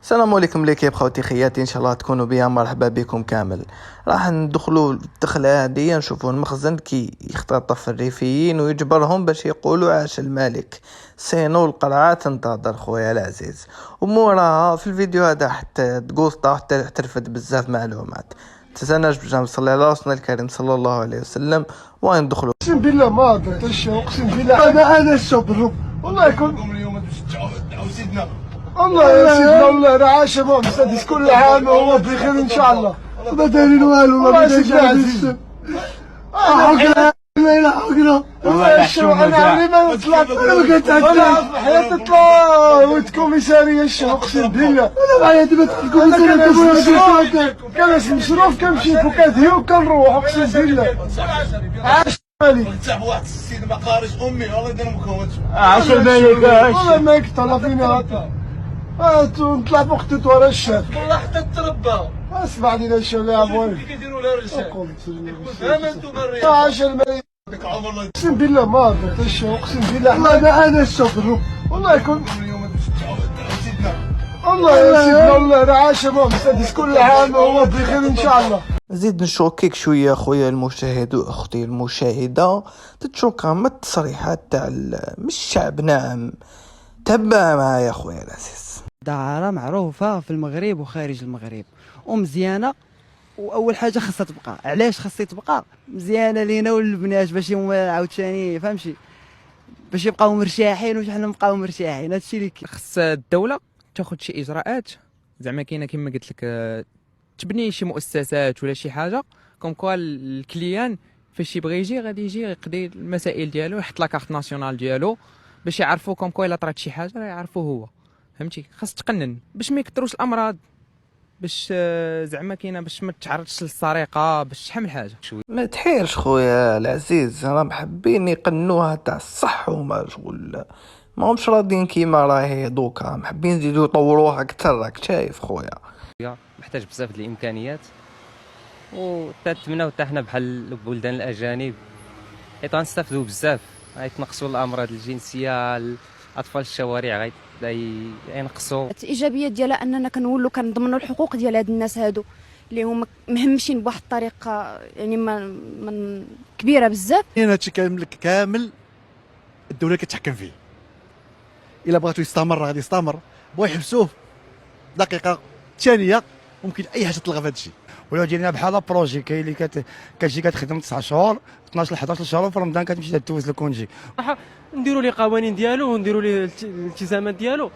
السلام عليكم ليكيب خوتي خياتي، ان شاء الله تكونوا بيا. مرحبا بكم كامل. راح ندخلوا الدخله هذه نشوفوا المخزن كي يختطف الريفيين ويجبرهم باش يقولوا عاش الملك. سينو القرعه تنتظر خويا العزيز، وموراها في الفيديو هذا حتى تقوسطا حتى ترفد بزاف معلومات. تسناش باش نصلي على رسولنا الكريم صلى الله عليه وسلم وندخلوا. اقسم بالله ما هضرت الشيء، اقسم بالله انا الشبر والله يكون اليوم تدعوا سيدنا الله يا سيدنا والله راه عاش ابو مسدس كل عام وهو بخير ان شاء الله. ما دايرين والو ما دايرين عزيز. لا حقنا والله الشو انا عمري ما طلعت ولا بقيت هكا حياتي طلع وتكوميساريه الشو اقسم بالله انا معايا دابا الكوميساريه كان مصروف كنمشي كنهي وكنروح اقسم بالله عاش الملك. نتاع واحد السيد ما خارج امي والله يدير مكون عاش الملك والله الملك طلع فينا نطلع فوق التطوار الشاف والله حتى تربى. اسمع لينا الشو يا ابوي كي كيديروا لها الرجال انتم بالرياض عاش الملك. ديك عمر اقسم بالله ما هضرت الشو، اقسم بالله انا الشبر والله يكون اليوم تدعوا سيدنا الله يا سيدنا والله راه عاش ابو مسدس كل عام وهو بخير ان شاء الله. نزيد نشوكيك شويه خويا المشاهد واختي المشاهده، تتشوكا من التصريحات تاع مش الشعب. نعم تبع معايا خويا العزيز. دعارة معروفة في المغرب وخارج المغرب ومزيانة، واول حاجه خاصها تبقى. علاش خاصها تبقى مزيانه لينا وللبنات باش عاوتاني فهمتي باش يبقاو مرتاحين وحنا نبقاو مرتاحين. هادشي اللي خص الدوله تاخذ شي اجراءات، زعما كاينه كما قلت لك تبني شي مؤسسات ولا شي حاجه كوم كوا الكليان فاش يبغي يجي غادي يجي يقضي المسائل ديالو، يحط لا كارت ناسيونال ديالو باش يعرفوا كوم كوا الا طرات شي حاجه راه يعرفوا هو. فهمتي خاص تقنن باش ما يكثروش الامراض، باش زعما كاينه باش ما تتعرضش للسرقه، باش شحال من حاجه. ما تحيرش خويا العزيز، راهم حابين يقنوها تاع الصح وما شغل ما همش راضيين كيما راهي دوكا، حابين يزيدوا يطوروها اكثر. راك شايف خويا محتاج بزاف ديال الامكانيات، وتتمناو حتى حنا بحال البلدان الاجانب حيت غنستافدوا بزاف. غيتنقصوا الامراض الجنسيه، الاطفال الشوارع غينقصوا. الايجابيات ديالها اننا كنولوا كنضمنوا الحقوق ديال هاد الناس هادو اللي هما مهمشين بواحد الطريقه يعني من كبيره بزاف. هادشي كامل الدوله كتحكم فيه. الا بغاتو يستمر غادي يستمر، بغاو يحبسوه دقيقه ثانيه ممكن اي حاجه تلغى في هادشي. ولا ديرنا بحال بروجي كاين اللي كتجي كتخدم 9 شهور 12 ل 11 شهر في رمضان كتمشي تدوز الكونجي. نديروا لي قوانين ديالو ونديروا لي الالتزامات ديالو.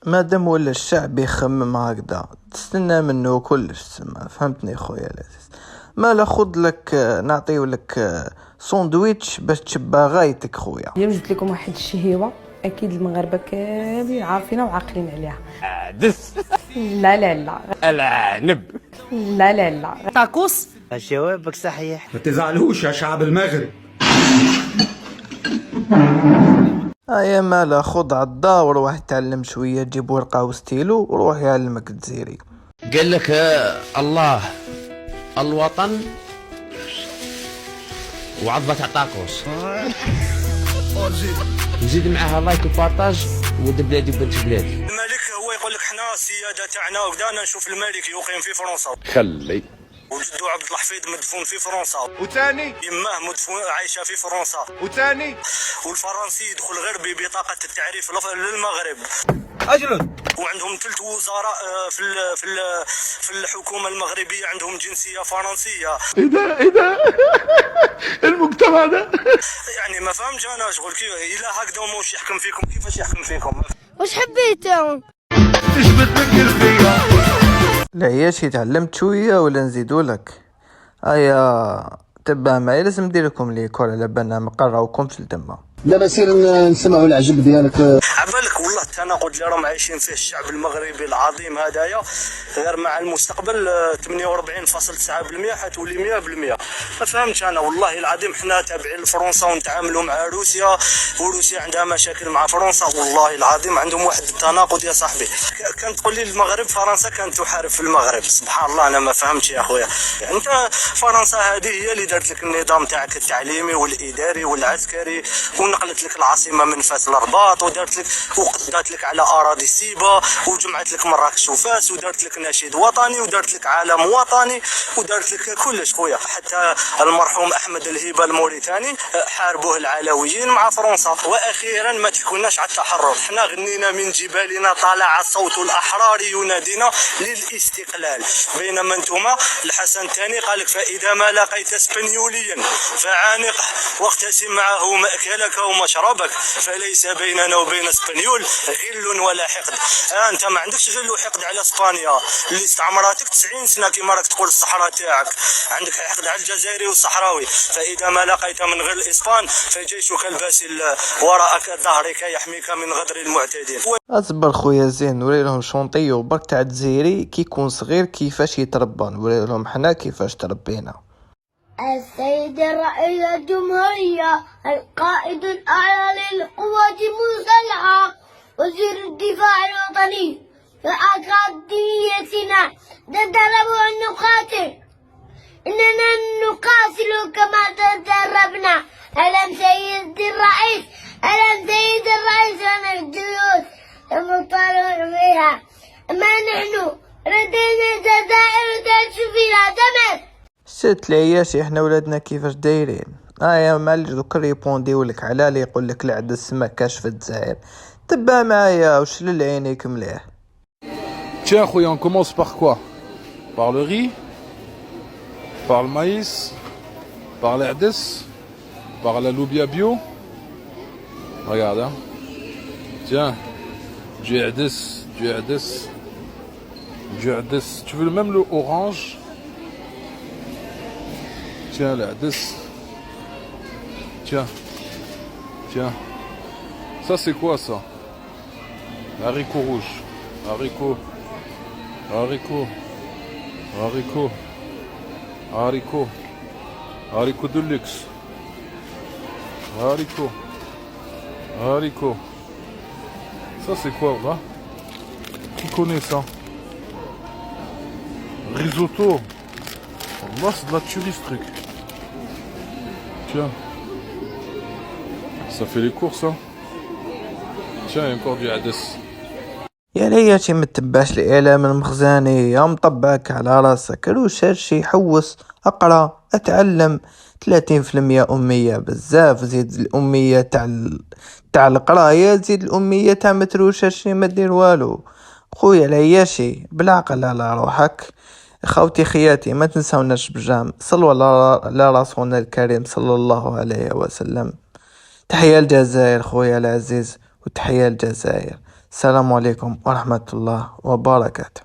مادام ولا الشعب يخمم هكذا تستنى منه كلش. تسمى فهمتني خويا العزيز؟ ما خذ لك نعطيو لك ساندويتش باش تشبع غايتك خويا. اليوم جبت لكم واحد الشهيوه اكيد المغاربه كاملين عارفينها وعاقلين عليها. دس لا لا لا العنب لا لا لا طاكوس. جوابك صحيح. ما تزعلوش يا شعب المغرب. ايا مالا خذ عضا وروح تعلم شويه، جيب ورقه وستيلو وروح يعلمك الجزيري. قال لك الله الوطن وعضبة تاع طاكوس. نزيد معاها لايك وبارطاج ود بلادي وبنت بلادي. الملك هو يقول لك حنا السياده تاعنا وبدانا نشوف الملك يقيم في فرنسا. خلي وجدو عبد الحفيظ مدفون في فرنسا، وثاني يماه مدفون عايشه في فرنسا، وثاني والفرنسي يدخل غير ببطاقه التعريف للمغرب. اجل وعندهم 3 وزراء في الحكومه المغربيه عندهم جنسيه فرنسيه. ايه ده المجتمع ده يعني ما فهمتش انا شغل كيف الى هكذا وماش يحكم فيكم كيفاش يحكم فيكم. واش حبيتوا العياشي تعلمت شويه ولا نزيدوا لك؟ ايا تبع معايا، لازم ندير لكم ليكول على بالنا مقراوكم في الدمه. دابا سير نسمعوا العجب ديالك. عبالك والله التناقض اللي راهم عايشين فيه الشعب المغربي العظيم هدايا، غير مع المستقبل 48.9% حتولي 100%. ما فهمتش انا والله العظيم. حنا تابعين لفرنسا ونتعاملوا مع روسيا، وروسيا عندها مشاكل مع فرنسا. والله العظيم عندهم واحد التناقض يا صاحبي. كانت تقول لي المغرب فرنسا كانت تحارب في المغرب. سبحان الله انا ما فهمتش يا اخويا. انت فرنسا هذه هي اللي دارت لك النظام تاعك التعليمي والاداري والعسكري، ونقلت لك العاصمه من فاس للرباط، ودارت لك وقدات لك على اراضي سيبه، وجمعت لك مراكش وفاس، ودارت لك نشيد وطني، ودارت لك عالم وطني، ودارت لك كلش خويا. حتى المرحوم احمد الهيبه الموريتاني حاربوه العلويين مع فرنسا. واخيرا ما تحكوناش على التحرر، حنا غنينا من جبالنا طالع صوت الاحرار ينادينا للاستقلال، بينما انتما الحسن الثاني قالك فاذا ما لقيت اسبانيوليا فعانقه واقتسم معه ماكلك ومشربك، فليس بيننا وبين اسبانيول غل ولا حقد. انت ما عندكش غل وحقد على اسبانيا اللي استعمرتك 90 سنه كما راك تقول الصحراء تاعك، عندك حقد على الجزائري والصحراوي. فاذا ما لقيت من غل اسبان فجيشك الباسل وراءك ظهرك يحميك من غدر المعتدين. اصبر خويا زين، نوري لهم شونطيو برك تاع الجزائري كي يكون صغير كيفاش يتربى، نوري لهم حنا كيفاش تربينا. السيد الرئيس الجمهورية القائد الأعلى للقوات المسلحة وزير الدفاع الوطني في أكاديميتنا تدرب أن نقاتل، إننا نقاتل كما تدربنا. ألم سيد الرئيس، ألم سيد الرئيس لنا الجيوش المطالب بها، أما نحن ردينا الجزائر تشوف فيها دمر. شت العياشي احنا ولادنا كيفاش دايرين. يا معلش دوك ريبونديو لك على اللي يقول لك العد السماء كاشف الجزائر. تبع معايا وشلل عينيك مليح. Tiens, Khouya, on commence par quoi? Par le riz? Par le maïs? Par l'herdes? Par la loubia bio? Regarde, hein. Tiens, du herdes, du herdes, du herdes. Tu veux même le orange? Tiens, l'herdes. Tiens, tiens. Ça, c'est quoi, ça? Haricot rouge, haricot. Haricot, haricot, haricot, haricot de luxe, haricot, haricot. Ça c'est quoi là? Qui connaît ça? Risotto. Là c'est de la tuerie ce truc. Tiens, ça fait les courses hein. Tiens, il y a encore du Hades. يا لياتي متباش الاعلام المخزاني يا مطبعك على راسك. روش هادشي، حوس، اقرا، اتعلم. 30% امية بزاف، زيد الامية تاع القراية، زيد الامية تاع متروش هادشي ما دير والو. خويا العياشي بالعقل على روحك. خوتي خياتي ما تنساوناش بجام، صلوا على رسولنا الكريم صلى الله عليه وسلم. تحية الجزائر خويا العزيز، وتحية الجزائر. السلام عليكم ورحمة الله وبركاته.